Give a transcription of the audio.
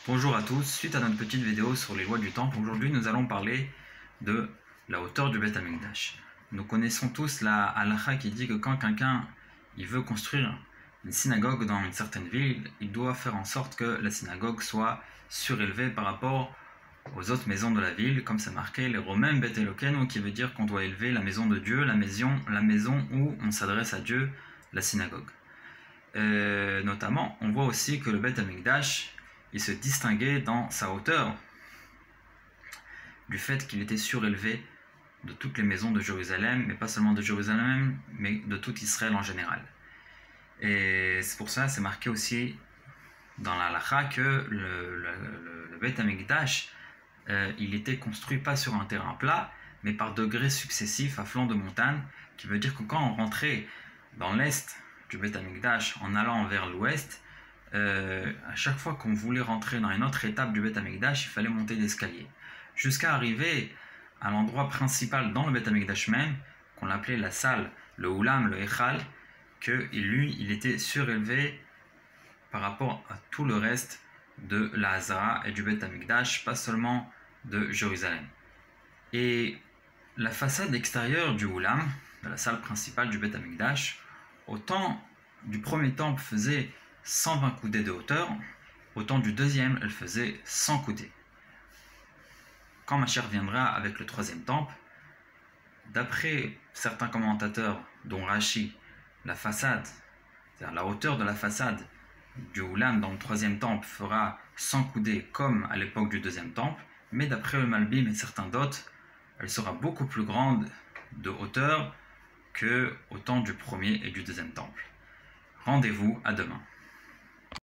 Bonjour à tous, suite à notre petite vidéo sur les lois du temple, aujourd'hui nous allons parler de la hauteur du Beth Amikdash. Nous connaissons tous la halakha qui dit que quand quelqu'un veut construire une synagogue dans une certaine ville, il doit faire en sorte que la synagogue soit surélevée par rapport aux autres maisons de la ville, comme c'est marqué les Romains Bet Elokenu, qui veut dire qu'on doit élever la maison de Dieu, la maison où on s'adresse à Dieu, la synagogue. Notamment, on voit aussi que le Beth Amikdash, il se distinguait dans sa hauteur du fait qu'il était surélevé de toutes les maisons de Jérusalem, mais pas seulement de Jérusalem, mais de tout Israël en général. Et c'est pour ça, c'est marqué aussi dans la halakha que le Beth Amikdash, il était construit pas sur un terrain plat, mais par degrés successifs à flanc de montagne, qui veut dire que quand on rentrait dans l'est du Beth Amikdash en allant vers l'ouest, à chaque fois qu'on voulait rentrer dans une autre étape du Beth Amikdash, il fallait monter l'escalier, jusqu'à arriver à l'endroit principal dans le Beth Amikdash même, qu'on appelait la salle, le Oulam, le Echal, que lui, il était surélevé par rapport à tout le reste de la Hazara et du Beth Amikdash, pas seulement de Jérusalem. Et la façade extérieure du Oulam, de la salle principale du Beth Amikdash, au temps du premier temple faisait 120 coudées de hauteur, au temps du deuxième, elle faisait 100 coudées. Quand Mashiach viendra avec le troisième temple, d'après certains commentateurs, dont Rashi, la façade, c'est-à-dire la hauteur de la façade du Oulam dans le troisième temple fera 100 coudées comme à l'époque du deuxième temple, mais d'après le Malbim et certains d'autres, elle sera beaucoup plus grande de hauteur qu'au temps du premier et du deuxième temple. Rendez-vous à demain.